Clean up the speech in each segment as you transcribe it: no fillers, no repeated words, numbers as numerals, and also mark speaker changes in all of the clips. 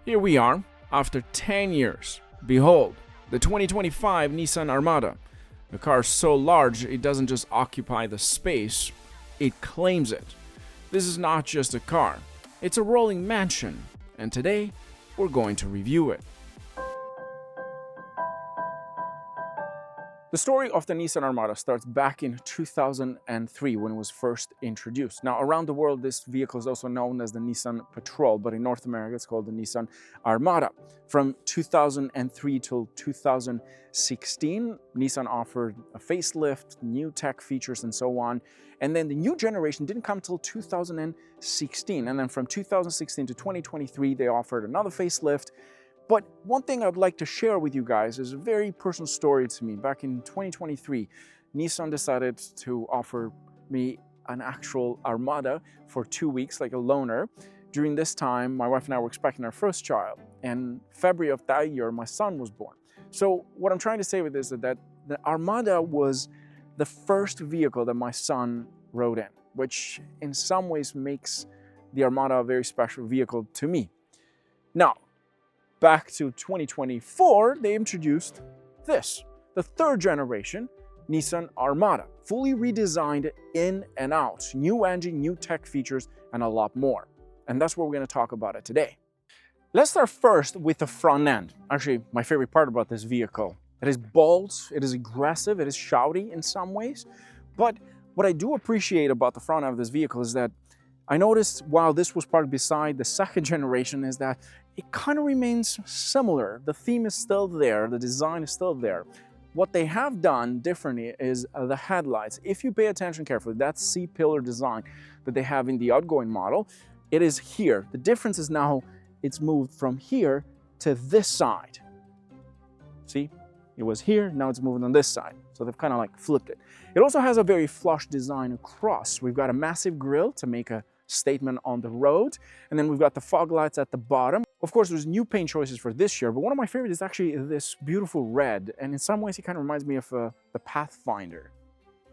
Speaker 1: Here we are, after 10 years. Behold, the 2025 Nissan Armada. A car so large it doesn't just occupy the space, it claims it. This is not just a car, it's a rolling mansion, and today we're going to review it. The story of the Nissan Armada starts back in 2003 when it was first introduced. Now, around the world, this vehicle is also known as the Nissan Patrol, but in North America, it's called the Nissan Armada. From 2003 till 2016, Nissan offered a facelift, new tech features, and so on. And then the new generation didn't come till 2016. And then from 2016 to 2023, they offered another facelift. But one thing I'd like to share with you guys is a very personal story to me. Back in 2023, Nissan decided to offer me an actual Armada for 2 weeks, like a loaner. During this time, my wife and I were expecting our first child. And February of that year, my son was born. So what I'm trying to say with this is that the Armada was the first vehicle that my son rode in, which in some ways makes the Armada a very special vehicle to me. Now, back to 2024, they introduced this, the third generation Nissan Armada, fully redesigned in and out, new engine, new tech features, and a lot more. And that's what we're going to talk about it today. Let's start first with the front end. Actually, my favorite part about this vehicle. It is bold, it is aggressive, it is shouty in some ways. But what I do appreciate about the front end of this vehicle is that I noticed while this was parked beside the second generation is that it kind of remains similar. The theme is still there, the design is still there. What they have done differently is the headlights. If you pay attention carefully, that C-pillar design that they have in the outgoing model, it is here. The difference is now it's moved from here to this side. See, it was here, now it's moving on this side. So they've kind of like flipped it. It also has a very flush design across. We've got a massive grille to make a statement on the road. And then we've got the fog lights at the bottom. Of course, there's new paint choices for this year, but one of my favorites is actually this beautiful red. And in some ways, it kind of reminds me of the Pathfinder.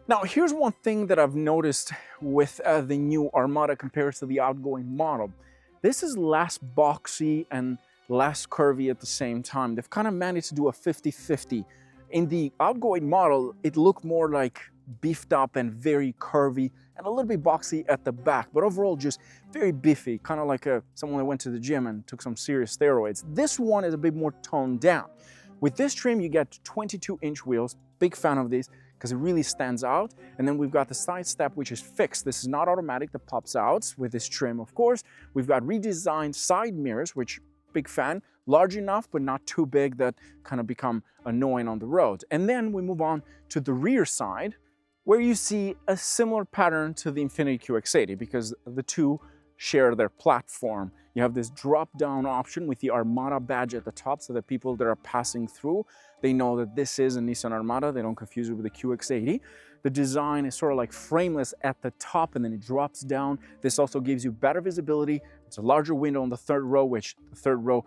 Speaker 1: Now, here's one thing that I've noticed with the new Armada compared to the outgoing model. This is less boxy and less curvy at the same time. They've kind of managed to do a 50-50. In the outgoing model, it looked more like beefed up and very curvy and a little bit boxy at the back, but overall just very biffy, kind of like someone that went to the gym and took some serious steroids. This one is a bit more toned down. With this trim, you get 22-inch wheels. Big fan of these because it really stands out. And then we've got the side step, which is fixed. This is not automatic, that pops out with this trim, of course. We've got redesigned side mirrors, which big fan, large enough, but not too big that kind of become annoying on the road. And then we move on to the rear side, where you see a similar pattern to the Infiniti QX80 because the two share their platform. You have this drop-down option with the Armada badge at the top so that people that are passing through, they know that this is a Nissan Armada. They don't confuse it with the QX80. The design is sort of like frameless at the top and then it drops down. This also gives you better visibility. It's a larger window on the third row, which the third row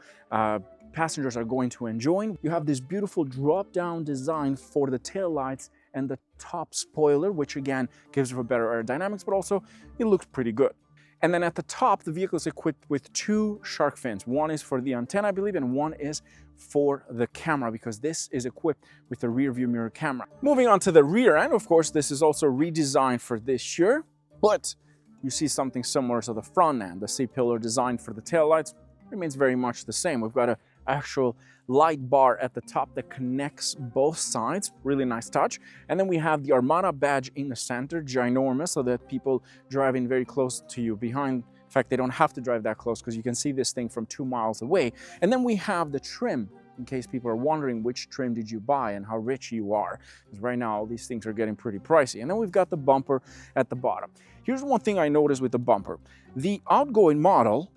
Speaker 1: passengers are going to enjoy. You have this beautiful drop-down design for the taillights and the top spoiler, which again gives you better aerodynamics, but also it looks pretty good. And then at the top, the vehicle is equipped with two shark fins. One is for the antenna, I believe, and one is for the camera because this is equipped with a rear view mirror camera. Moving on to the rear end, of course, this is also redesigned for this year, but you see something similar to the front end. The C-pillar design for the taillights remains very much the same. We've got an actual light bar at the top that connects both sides, really nice touch. And then we have the Armada badge in the center, ginormous, so that people driving very close to you behind, in fact, they don't have to drive that close because you can see this thing from 2 miles away. And then we have the trim, in case people are wondering which trim did you buy and how rich you are. Because right now, all these things are getting pretty pricey. And then we've got the bumper at the bottom. Here's one thing I noticed with the bumper. The outgoing model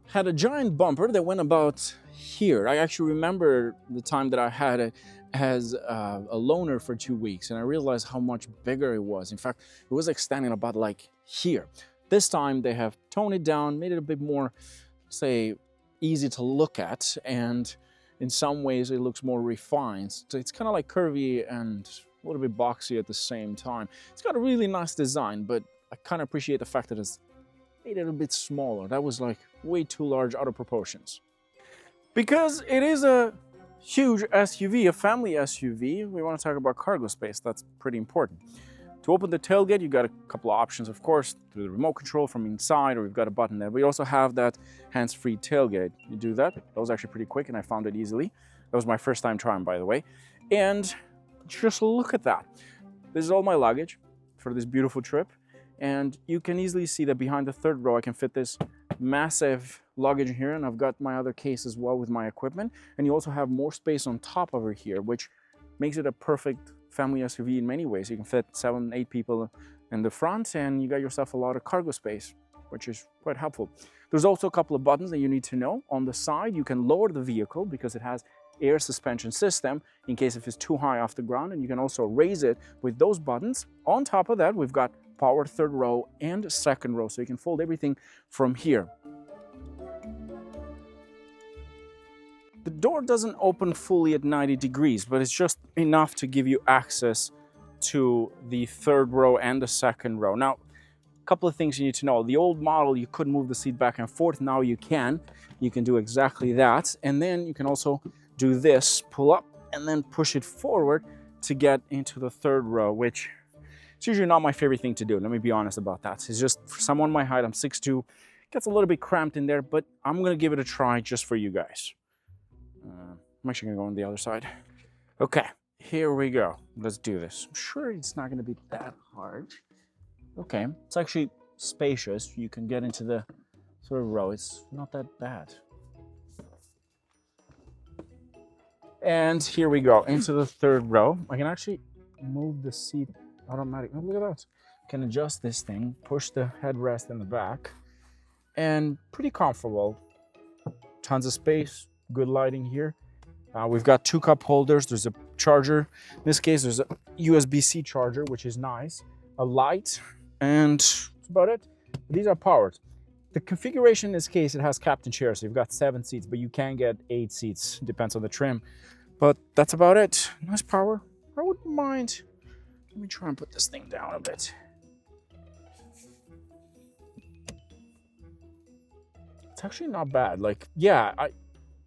Speaker 1: had a giant bumper that went about here. I actually remember the time that I had it as a loaner for 2 weeks, and I realized how much bigger it was. In fact, it was extending about like here. This time they have toned it down, made it a bit more, say, easy to look at, and in some ways it looks more refined. So it's kind of like curvy and a little bit boxy at the same time. It's got a really nice design, but I kind of appreciate the fact that it's made it a bit smaller. That was like way too large out of proportions. Because it is a huge SUV, a family SUV, we want to talk about cargo space. That's pretty important. To open the tailgate, you got a couple of options, of course, through the remote control from inside, or we've got a button there. We also have that hands-free tailgate. You do that. That was actually pretty quick, and I found it easily. That was my first time trying, by the way. And just look at that. This is all my luggage for this beautiful trip. And you can easily see that behind the third row, I can fit this massive luggage here, and I've got my other case as well with my equipment. And you also have more space on top over here, which makes it a perfect family SUV in many ways. You can fit 7, 8 people in the front, and you got yourself a lot of cargo space, which is quite helpful. There's also a couple of buttons that you need to know. On the side, you can lower the vehicle because it has air suspension system in case if it's too high off the ground, and you can also raise it with those buttons. On top of that, we've got power third row and second row, so you can fold everything from here. The door doesn't open fully at 90 degrees, but it's just enough to give you access to the third row and the second row. Now, a couple of things you need to know. The old model, you couldn't move the seat back and forth. Now you can. You can do exactly that. And then you can also do this, pull up, and then push it forward to get into the third row, which it's usually not my favorite thing to do. Let me be honest about that. It's just for someone my height, I'm 6'2", gets a little bit cramped in there, but I'm gonna give it a try just for you guys. I'm actually gonna go on the other side. Okay, here we go. Let's do this. I'm sure it's not gonna be that hard. Okay, it's actually spacious. You can get into the third row. It's not that bad. And here we go, into the third row. I can actually move the seat automatic. Oh, look at that. Can adjust this thing, push the headrest in the back, and pretty comfortable. Tons of space, good lighting here. We've got 2 cup holders. There's a charger. In this case, there's a USB-C charger, which is nice. A light, and that's about it. These are powered. The configuration in this case, it has captain chairs, so you've got 7 seats, but you can get 8 seats, depends on the trim. But that's about it. Nice power. I wouldn't mind. Let me try and put this thing down a bit. It's actually not bad. Like, yeah,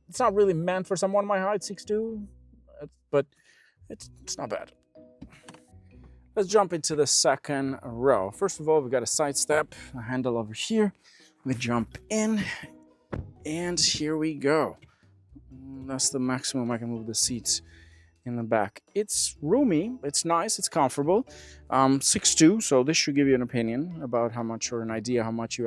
Speaker 1: it's not really meant for someone my height, 6'2", but it's not bad. Let's jump into the second row. First of all, we've got a side step, a handle over here. We jump in, and here we go. That's the maximum I can move the seats in the back. It's roomy, it's nice, it's comfortable. 6'2", so this should give you an opinion about how much, or an idea how much you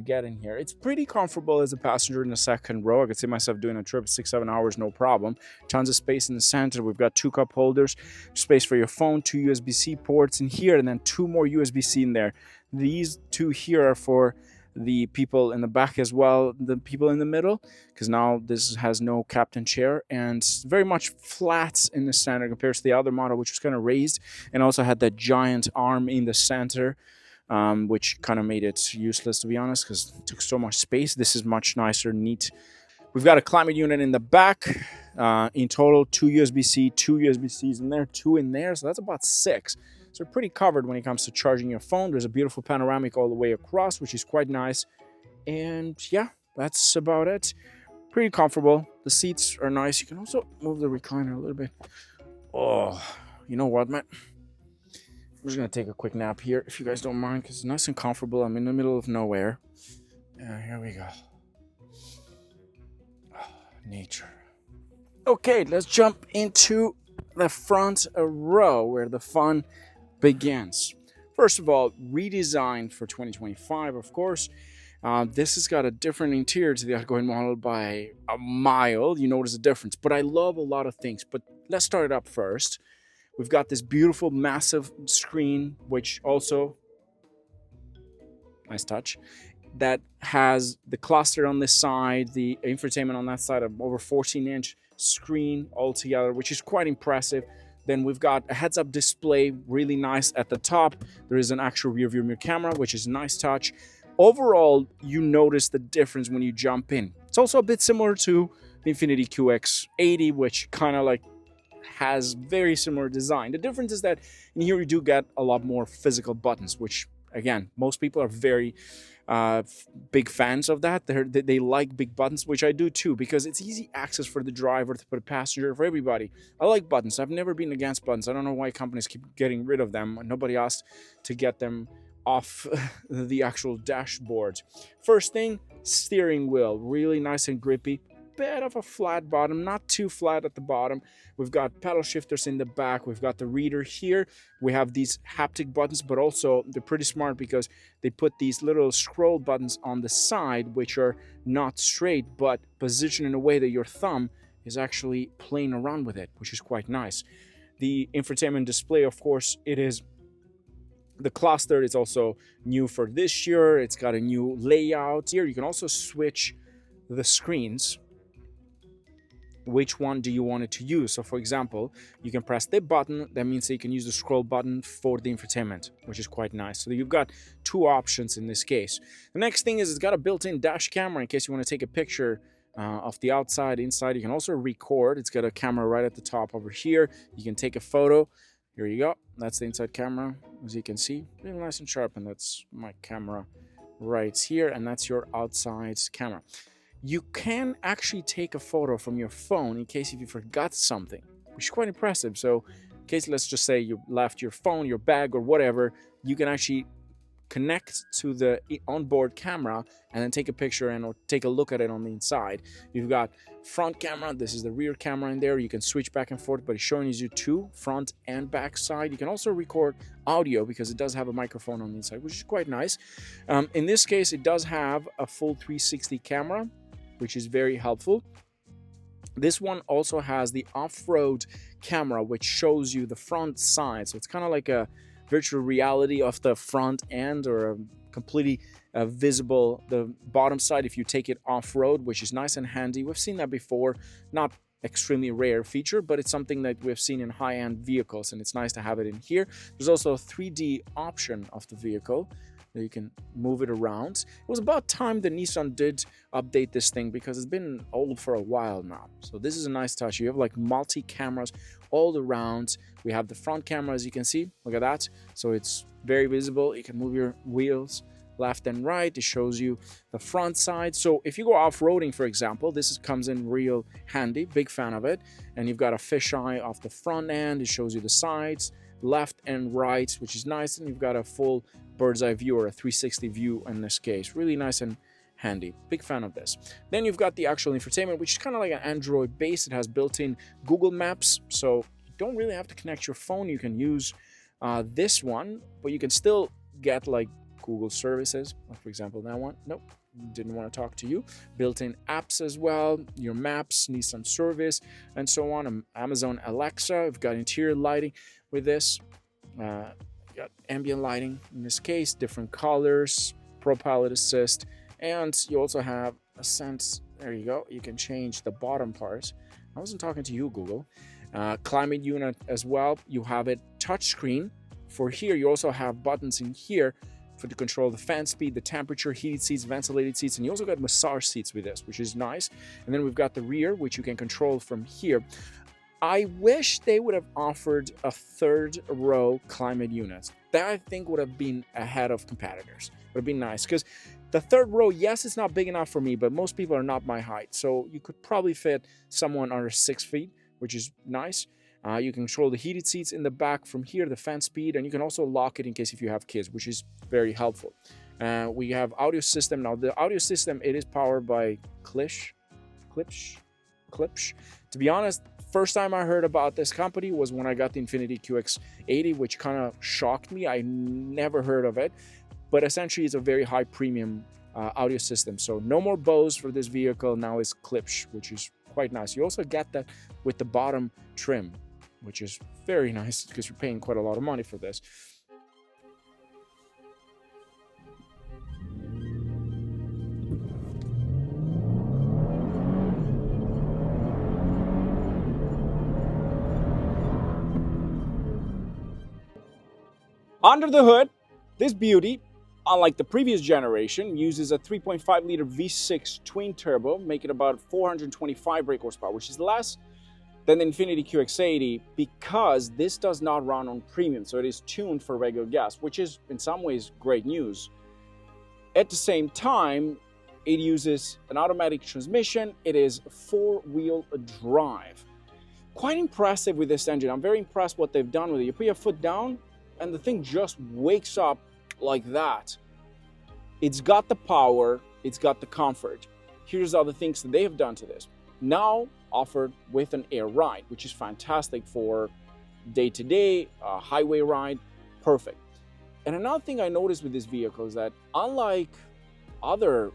Speaker 1: get in here. It's pretty comfortable as a passenger in the second row. I could see myself doing a trip 6-7 hours, no problem. Tons of space in the center. We've got 2 cup holders, space for your phone, 2 USB-C ports in here, and then 2 more USB-C in there. These 2 here are for the people in the back as well, the people in the middle, because now this has no captain chair, and very much flat in the center compared to the other model, which was kind of raised and also had that giant arm in the center, which kind of made it useless, to be honest, because it took so much space. This is much nicer, neat. We've got a climate unit in the back. In total, 2 USB-C, 2 USB-Cs in there, 2 in there, so that's about 6. So we're pretty covered when it comes to charging your phone. There's a beautiful panoramic all the way across, which is quite nice. And yeah, that's about it. Pretty comfortable. The seats are nice. You can also move the recliner a little bit. Oh, you know what, man? I'm just gonna take a quick nap here, if you guys don't mind, because it's nice and comfortable. I'm in the middle of nowhere. Here we go. Oh, nature. Okay, let's jump into the front row where the fun begins. First of all, redesigned for 2025, of course. This has got a different interior to the outgoing model by a mile. You notice the difference, but I love a lot of things. But let's start it up first. We've got this beautiful, massive screen, which also, nice touch, that has the cluster on this side, the infotainment on that side, of over 14-inch screen altogether, which is quite impressive. Then we've got a heads-up display, really nice at the top. There is an actual rear-view mirror camera, which is a nice touch. Overall, you notice the difference when you jump in. It's also a bit similar to the Infiniti QX80, which kind of like has very similar design. The difference is that in here you do get a lot more physical buttons, which again, most people are very big fans of that. They like big buttons, which I do too, because it's easy access for the driver, for the passenger, for everybody. I like buttons. I've never been against buttons. I don't know why companies keep getting rid of them. Nobody asked to get them off the actual dashboard. First thing, steering wheel, really nice and grippy. Bit of a flat bottom, not too flat at the bottom. We've got pedal shifters in the back. We've got the reader here. We have these haptic buttons, but also they're pretty smart because they put these little scroll buttons on the side, which are not straight, but positioned in a way that your thumb is actually playing around with it, which is quite nice. The infotainment display, of course, it is the cluster. It's also new for this year. It's got a new layout here. You can also switch the screens. Which one do you want it to use? So for example, you can press the button. That means that you can use the scroll button for the infotainment, which is quite nice. So you've got two options in this case. The next thing is it's got a built-in dash camera in case you want to take a picture of the outside, inside. You can also record. It's got a camera right at the top over here. You can take a photo. Here you go. That's the inside camera, as you can see. Really nice and sharp, and that's my camera right here, and that's your outside camera. You can actually take a photo from your phone in case if you forgot something, which is quite impressive. So in case, let's just say you left your phone, your bag, or whatever, you can actually connect to the onboard camera and then take a picture and or take a look at it on the inside. You've got front camera. This is the rear camera in there. You can switch back and forth, but it's showing you two, front and back side. You can also record audio because it does have a microphone on the inside, which is quite nice. In this case, it does have a full 360 camera, which is very helpful. This one also has the off-road camera, which shows you the front side. So it's kind of like a virtual reality of the front end, or a completely visible the bottom side if you take it off-road, which is nice and handy. We've seen that before, not extremely rare feature, but it's something that we've seen in high-end vehicles, and it's nice to have it in here. There's also a 3D option of the vehicle. You can move it around. It was about time that Nissan did update this thing because it's been old for a while now. So this is a nice touch. You have like multi-cameras all around. We have the front camera, as you can see. Look at that. So it's very visible. You can move your wheels left and right. It shows you the front side. So if you go off-roading, for example, comes in real handy. Big fan of it. And you've got a fisheye off the front end. It shows you the sides, left and right, which is nice. And you've got a full bird's eye view, or a 360 view in this case. Really nice and handy. Big fan of this. Then you've got the actual infotainment, which is kind of like an Android base. It has built-in Google Maps, so you don't really have to connect your phone. You can use this one, but you can still get like Google services. Like for example, that one. Nope, didn't want to talk to you. Built-in apps as well, your maps, Nissan service, and so on. Amazon Alexa. We've got interior lighting with this. Got ambient lighting in this case, different colors, Pro Pilot Assist, and you also have a sense. There you go. You can change the bottom part. I wasn't talking to you, Google. Climate unit as well. You have it touchscreen. For here, you also have buttons in here to control the fan speed, the temperature, heated seats, ventilated seats, and you also got massage seats with this, which is nice. And then we've got the rear, which you can control from here. I wish they would have offered a third row climate unit. That I think would have been ahead of competitors. Would have been nice, because the third row, yes, it's not big enough for me, but most people are not my height. So you could probably fit someone under 6 feet, which is nice. You can control the heated seats in the back from here, the fan speed, and you can also lock it in case if you have kids, which is very helpful. We have audio system. Now the audio system, it is powered by Klipsch. To be honest, first time I heard about this company was when I got the Infiniti QX80, which kind of shocked me. I never heard of it, but essentially it's a very high premium audio system. So no more Bose for this vehicle. Now it's Klipsch, which is quite nice. You also get that with the bottom trim, which is very nice because you're paying quite a lot of money for this. Under the hood, this beauty, unlike the previous generation, uses a 3.5 liter V6 twin turbo, making about 425 brake horsepower, which is less than the Infiniti QX80 because this does not run on premium, so it is tuned for regular gas, which is in some ways great news. At the same time, it uses an automatic transmission. It is four-wheel drive. Quite impressive with this engine. I'm very impressed what they've done with it. You put your foot down and the thing just wakes up like that. It's got the power, it's got the comfort. Here's other things that they have done to this. Now offered with an air ride, which is fantastic for day-to-day highway ride. Perfect. And another thing I noticed with this vehicle is that unlike other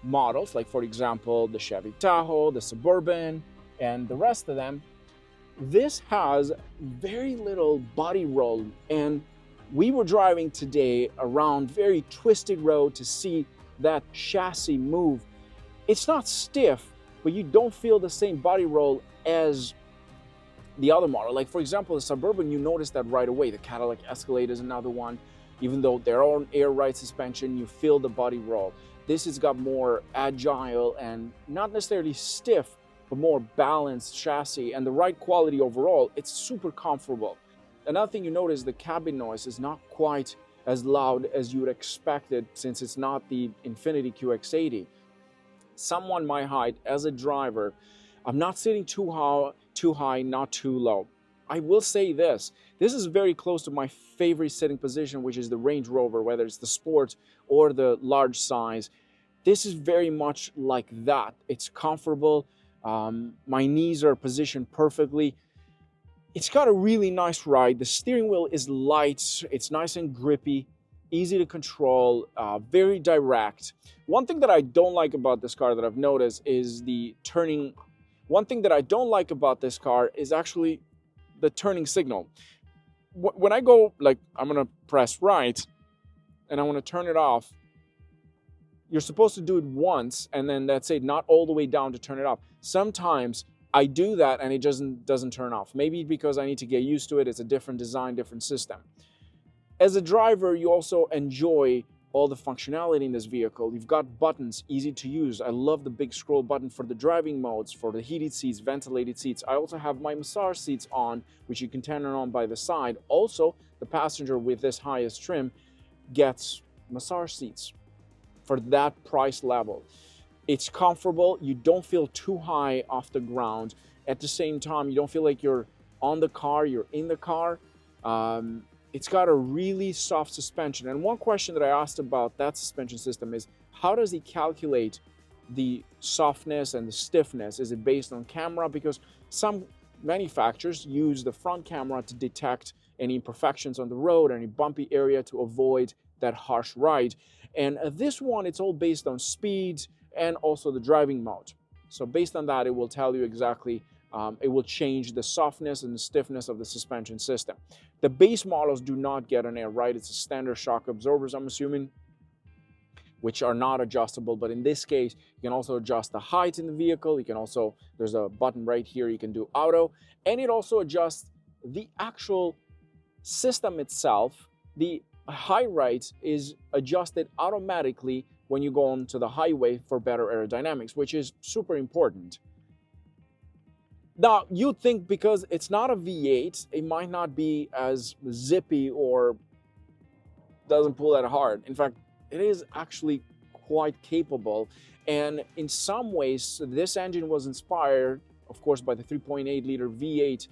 Speaker 1: models, like for example the Chevy Tahoe, the Suburban, and the rest of them, this has very little body roll. And we were driving today around very twisted road to see that chassis move. It's not stiff, but you don't feel the same body roll as the other model. Like for example, the Suburban, you notice that right away. The Cadillac Escalade is another one. Even though they're on air ride suspension, you feel the body roll. This has got more agile and not necessarily stiff, but more balanced chassis and the right quality overall. It's super comfortable. Another thing you notice, the cabin noise is not quite as loud as you would expect it, since it's not the Infiniti QX80. Someone my height as a driver, I'm not sitting too high, not too low. I will say this is very close to my favorite sitting position, which is the Range Rover, whether it's the Sport or the large size. This is very much like that. It's comfortable. My knees are positioned perfectly. It's got a really nice ride. The steering wheel is light. It's nice and grippy, easy to control, very direct. One thing that I don't like about this car that I've noticed is the turning. One thing that I don't like about this car is actually the turning signal. When I go, like, I'm gonna press right and I want to turn it off, you're supposed to do it once and then that's it, not all the way down to turn it off. Sometimes I do that and it doesn't turn off. Maybe because I need to get used to it. It's a different design, different system. As a driver, you also enjoy all the functionality in this vehicle. You've got buttons, easy to use. I love the big scroll button for the driving modes, for the heated seats, ventilated seats. I also have my massage seats on, which you can turn on by the side. Also, the passenger with this highest trim gets massage seats for that price level. It's comfortable. You don't feel too high off the ground. At the same time, you don't feel like you're on the car, you're in the car. It's got a really soft suspension. And one question that I asked about that suspension system is, how does he calculate the softness and the stiffness? Is it based on camera? Because some manufacturers use the front camera to detect any imperfections on the road, any bumpy area, to avoid that harsh ride. And this one, it's all based on speed and also the driving mode. So based on that, it will tell you exactly, it will change the softness and the stiffness of the suspension system. The base models do not get an air ride. It's a standard shock absorbers, I'm assuming, which are not adjustable. But in this case, you can also adjust the height in the vehicle. You can also, there's a button right here, you can do auto. And it also adjusts the actual system itself. The high ride is adjusted automatically when you go onto the highway for better aerodynamics, which is super important. Now, you'd think because it's not a V8, it might not be as zippy or doesn't pull that hard. In fact, it is actually quite capable. And in some ways, this engine was inspired, of course, by the 3.8-liter V8,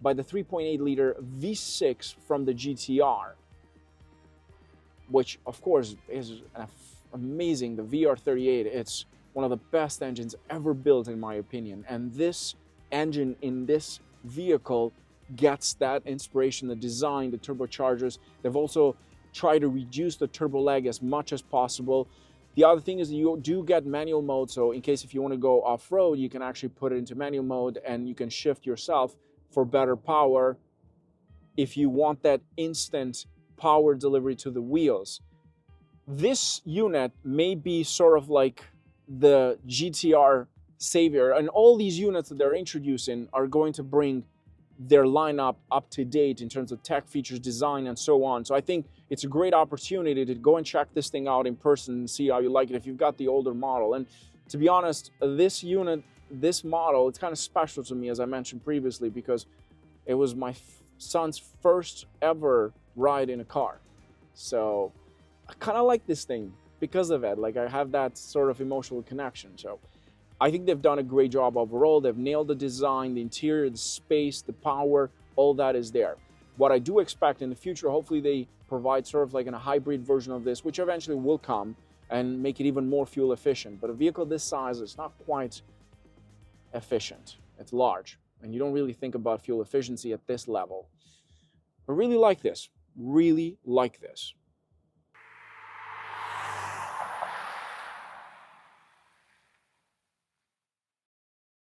Speaker 1: by the 3.8-liter V6 from the GTR, which, of course, is amazing. The VR38, it's one of the best engines ever built, in my opinion. And this engine in this vehicle gets that inspiration, the design, the turbochargers. They've also tried to reduce the turbo lag as much as possible. The other thing is you do get manual mode, so in case if you want to go off-road, you can actually put it into manual mode and you can shift yourself for better power if you want that instant power delivery to the wheels. This unit may be sort of like the GTR savior, and all these units that they're introducing are going to bring their lineup up to date in terms of tech, features, design, and so on. So I think it's a great opportunity to go and check this thing out in person and see how you like it if you've got the older model. And to be honest, this unit, this model, it's kind of special to me, as I mentioned previously, because it was my son's first ever ride in a car. So I kind of like this thing because of it. Like I have that sort of emotional connection. So I think they've done a great job overall. They've nailed the design, the interior, the space, the power, all that is there. What I do expect in the future, hopefully they provide sort of like a hybrid version of this, which eventually will come and make it even more fuel efficient. But a vehicle this size is not quite efficient. It's large, and you don't really think about fuel efficiency at this level. I really like this. Really like this.